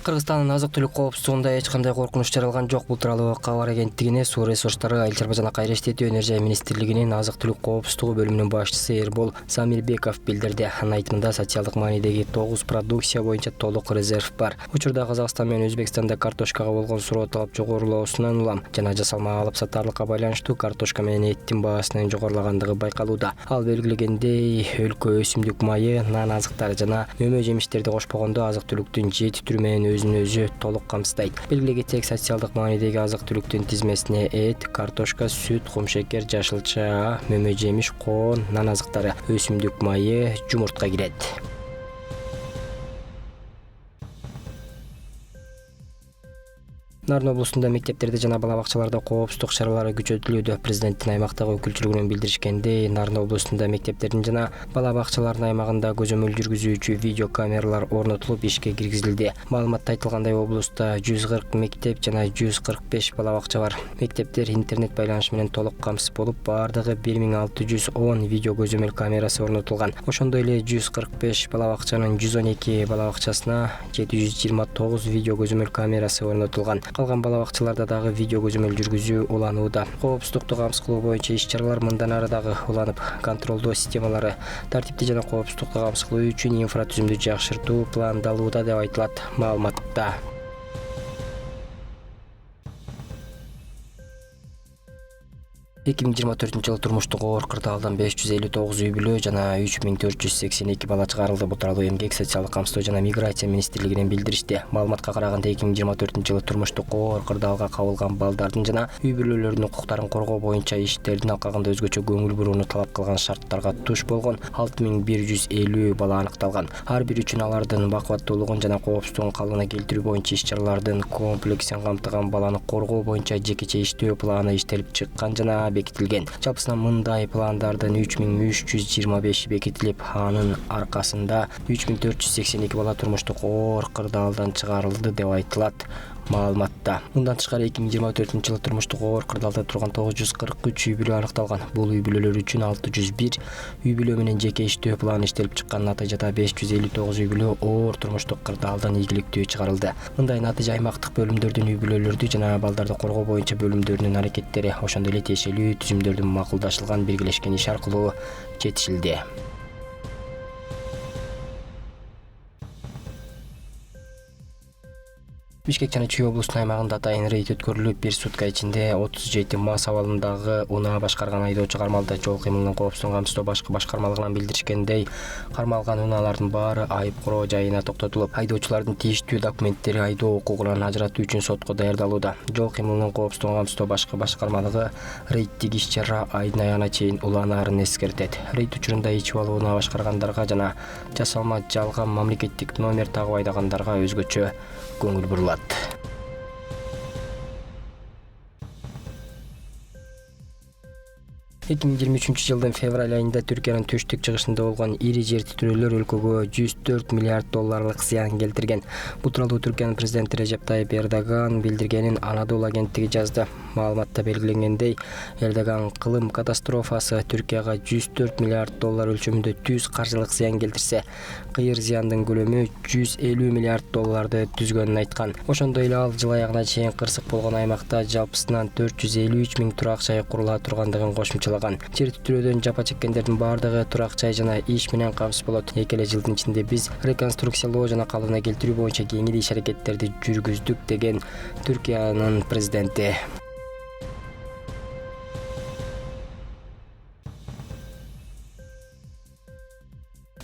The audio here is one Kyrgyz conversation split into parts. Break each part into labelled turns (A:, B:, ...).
A: Кыргызстандын азык-түлүк коопсуздугунда эч кандай коркунуч жаралган жок. Бул тууралуу кабар агенттигине Суу ресурстары, Айыл-чарба жана кайра иштетүү энергия министрлигинин азык-түлүк коопсуздугу бөлүмүнүн башчысы Эрбол Самирбеков билдирди. Анын айтымында социалдык маанидеги 9 продукция боюнча толук резерв бар. Учурда Казакстан менен Өзбекстанда картошкага болгон суроо талап жогорулоосунан улам жана жасалма алып сатарлыкка байланыштуу картошка менен эттин баасынын жогорулагандыгы байкалууда. Ал белгилегендей, өлкө өсүмдүк майы, нан азыктары жана мөмө жемиштерди кошпогондо азык-түлүктүн 7 түрү менен өзүн өзү толук камсыздайт. Белгилей кетсек, социалдык маанидеги азык-түлүктүн тизмесине эт, картошка, сүт, кумшекер, жашыл чаа, мөмө жемиш, коон, нан азыктары, өсүмдүк майы, жумуртка кирет. Нарын облусунда мектептерде жана бала бакчаларда коопсуздук чаралары күчөтүлүүдө. Президенттин аймактагы өкүлчүлүгүнөн билдиришкендей, Нарын облусунда мектептердин жана бала бакчалардын аймагында көзөмөл жүргүзүүчү видео камералар орнотулуп ишке киргизилди. Маалыматта айтылгандай, облуста 140 мектеп жана 145 бала бакча бар. Мектептер интернет байланыш менен толук камсыз болуп, бардыгы 1610 видео көзөмөл камерасы орнотулган. Ошондой эле 145 бала бакчанын 112 бала бакчасына 729 видео көзөмөл камерасы орнотулган. Калган бала бакчаларда дагы видео көзөмөл жүргүзүү уланууда. Коопсуздукту камсыз кылуу боюнча иш-чаралар мындан ары дагы уланып, контролдоо системалары, тартипти жана коопсуздукту камсыз кылуу үчүн инфратүзүмдү жакшыртуу пландалууда деп айтылат маалыматта. 2024-жылы турмуштук оор кырдаалдан 559 үй бүлө жана 3482 бала чыгарылды. Бул тууралуу Эмгек, социалдык камсыздоо жана миграция министрлигинен билдиришти. Маалыматка караганда 2024-жылы турмуштук оор кырдаалга кабылган балдардын жана үй бүлөлөрдүн укуктарын коргоо боюнча иштердин алкагында өзгөчө көңүл бурууну талап кылган шарттарга туш болгон 6150 бала аныкталган. Ар бир үчүн алардын бакубаттуулугун жана коопсуздугун калыбына келтирүү боюнча иш-чаралардын комплексин камтыган баланы коргоо боюнча жекече иштөө планы иштелип чыккан жана бекитилген. Жалпысынан мындай пландардын 3325 бекитилип, анын аркасында 3482 бала турмуштук оор кырдаалдан чыгарылды деп айтылат маалыматта. Мындан тышкары 2024-жылы турмуштук оор кырдаалда турган 943 үй бүлө аныкталган. Бул үй бүлөлөр үчүн 601 үй бүлө менен жеке иштөө планы иштелип чыккан. Натыйжада 559 үй бүлө оор турмуштук кырдаалдан ийгиликтүү чыгарылды. Мындай натыйжа аймактык бөлүмдөрдүн үй бүлөлөрдү жана балдарды коргоо боюнча бөлүмдөрүнүн аракеттери, ошондой эле тиешелүү түзүмдөрдүн макулдашылган биргелешкен иш аркылуу жетишилди. Бишкек жана Чүй облусунун аймагында атайын рейд өткөрүлүп, бир сутка ичинде 37 МАЗ абалындагы унаа башкарган айдоочу кармалды. Жол кыймылынын коопсуздугун камсыздоо башкы башкармалыгынан билдиришкендей, кармалган унаалардын баары айып куроо жайына токтотулуп, айдоочулардын тийиштүү документтери айдоо укугунан ажыратуу үчүн сотко даярдалууда. Жол кыймылынын коопсуздугун камсыздоо башкы башкармалыгы рейдтик иш-чара айдын аягына чейин уланаарын эскертет. Рейд учурунда ичип алып унаа башкаргандарга жана жасалма жалган мамлекеттик номер тагып айдагандарга өзгөчө көңүл бурулат. 2023-жылдын февраль айында Түркиянын түштүк чыгышында болгон ири жер титирөөлөр өлкөгө 104 миллиард долларлык зыян келтирген. Бул тууралуу Түркиянын президенти Режеп Тайип Эрдоган билдиргенин Анадолу агенттиги жазды. Маалыматта белгиленгендей, Эрдоган кылым катастрофасы Түркияга 104 миллиард доллар өлчөмүндө түз каржылык зыян келтирсе, кыйыр зыяндын көлөмү 150 миллиард долларды түзгөнүн айткан. Ошондой эле ал жыл аягына чейин кырсык болгон аймакта жалпысынан 453 миң турак жай курула тургандыгын кошумчалаган. Жер титирөөдөн жапа чеккендердин бардыгы турак жай жана иш менен камсыз болот. Эки эле жылдын ичинде биз реконструкциялоо жана калыбына келтирүү боюнча кеңири иш-аракеттерди жүргүздүк, деген Түркиянын президенти.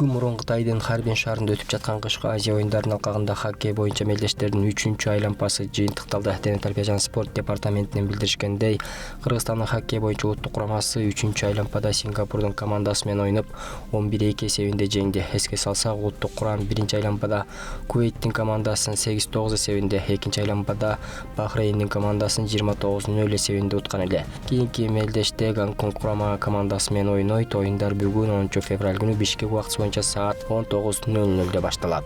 A: Мурун Кытайдын Харбин шаарында өтүп жаткан кышкы Азия оюндарынын алкагында хоккей боюнча мелдештердин 3-чү айланпасы жыйынтыкталды. Дене тарбия жана спорт департаментинен билдиришкендей, Кыргызстандын хоккей боюнча улуттук курамасы 3-чү айланпада Сингапурдун командасы менен ойноп 11-2 эсебинде жеңди. Эске салсак, улуттук курам 1-чи айланпада Кувейттин командасын 8-9 эсебинде, 2-чи айланпада Бахрейндин командасын 29-0 эсебинде уткан эле. Кийинки мелдеште Гонконг курама командасы менен ойнойт. Оюндар бүгүн 10 февраль күнү Бишкек убактысы боюнча саат 19:00 башталат.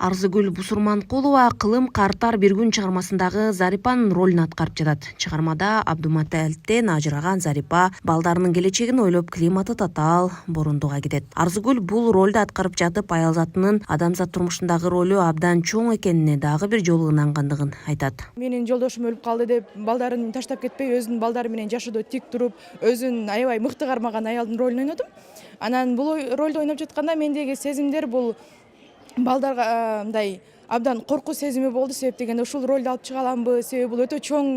B: Арзыгүл Бусурманкулова «Кылым картар бир күн» чыгармасындагы Зарипанын ролун аткарып жатат. Чыгармада Абдуматалиптен ажыраган Зарипа балдарынын келечегин ойлоп климаты татаал борундуга кетет. Арзыгүл бул ролду аткарып жатып аялзатынын адамзат турмушундагы ролу абдан чоң экенине дагы бир жолу ынангандыгын айтат.
C: Менин жолдошум өлүп калды деп балдарын таштап кетпей, өзүнүн балдары менен жашоодо тик туруп, өзүн аябай мыкты кармаган аялдын ролун ойнодум. Анан бул ролду ойноп жатканда мендеги сезимдер бул балдарга мындай абдан коркуу сезими болду. Себеп дегенде ушул ролду алып чыга аламбы? Себеби бул өтө чоң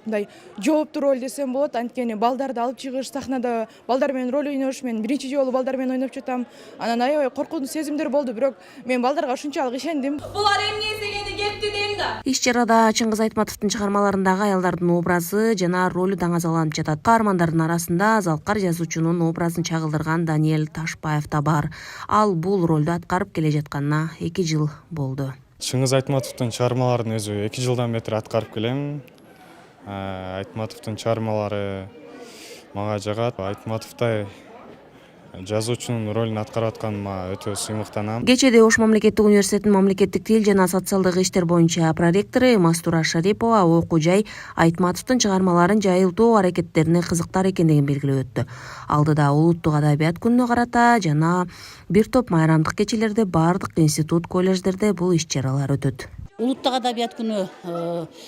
C: мындай жооптуу роль десем болот. Анткени балдарды алып чыгыш, сахнада балдар менен роль ойнош, мен биринчи жолу балдар менен ойноп жатам. Анан аябай коркунучу сезимдер болду, бирок мен балдарга ушунчалык ишендим.
D: Булар эмне эсегени кетти дейм да.
B: Иш чарада Чыңгыз Айтматовдун чыгармаларындагы аялдардын образы жана ролу даңазаланып жатат. Каармандардын арасында залкар жазуучунун образын чагылдырган Даниэль Ташбаев да бар. Ал бул ролду аткарып келе жатканына 2 жыл болду.
E: Чыңгыз Айтматовдун чыгармаларын өзү 2 жылдан бетер аткарып келем. Айтматовдун чыгармалары мага жагат. Айтматовдой жазуучунун ролун аткарып атканыма өтө сыймыктанам.
B: Кечеде Ош мамлекеттик университетинин мамлекеттик тил жана социалдык иштер боюнча проректору Мастура Шарипова окуу жай Айтматовдун чыгармаларын жайылтуу аракеттерине кызыктар экендигин белгилеп өттү. Алдыда улуттук адабият күнүнө карата жана бир топ майрамдык кечелерде бардык институт, колледждерде бул иш-чаралар өтөт.
F: Улуттук адабият күнү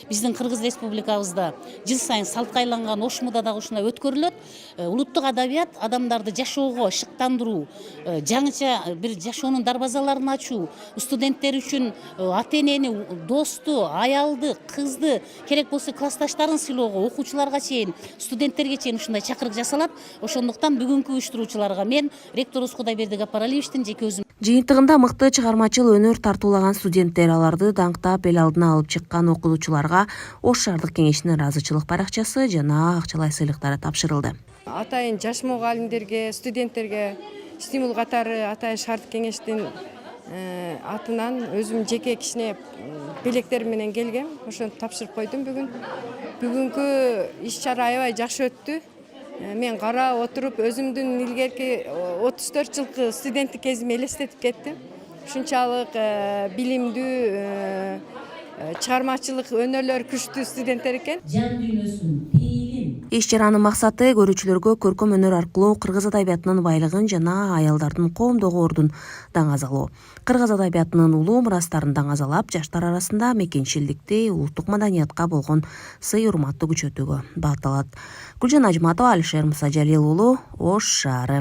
F: биздин Кыргыз Республикабызда жыл сайын салтка айланган Ошмуда дагы ушундай өткөрүлөт. Улуттук адабият адамдарды жашоого шыктандыруу, жаңыча бир жашоонун дарбазаларын ачуу, студенттер үчүн ата-энени, досту, аялды, кызды, керек болсо классташтарын сыйлоого, окуучуларга чейин, студенттерге чейин ушундай чакырык жасалат. Ошондуктан бүгүнкү уюштуруучуларга мен ректорубуз Кудайбердик Апаралиевичтин жеке өзүм
B: Жыйынтыгында мыкты чыгармачыл өнөр тартуулаган студенттер, аларды даңктап эл алдына алып чыккан окуучуларга Ош шаардык кеңешинин ыраазычылык баракчасы жана акчалай сыйлыктары тапшырылды.
G: Атайын жаш мугалимдерге, студенттерге стимул катары Атайын шаардык кеңештин атынан өзүм жеке кичине белектерим менен келгем. Ошону тапшырып койдум бүгүн. Бүгүнкү иш-чара аябай жакшы өттү. Мен карап отуруп өзүмдүн илгерки 34 жылкы студенттик кезимди элестетип кеттим. Ушунчалык билимдүү, чыгармачылык өнөрлөрү күчтүү студенттер экен.
F: жан дүйнөсүн, пейилин
B: Иш-чаранын максаты көрүүчүлөргө көркөм өнөр аркылуу кыргыз адабиятынын байлыгын жана аялдардын коомдогу ордун даңазалоо. Кыргыз адабиятынын улуу мурастарын даңазалап, жаштар арасында мекенчилдикти, улуттук маданиятка болгон сый-урматты күчөтүүгө багытталат. Гүлжан Ажматова, Алишер Мусажалил уулу, Ош шаары.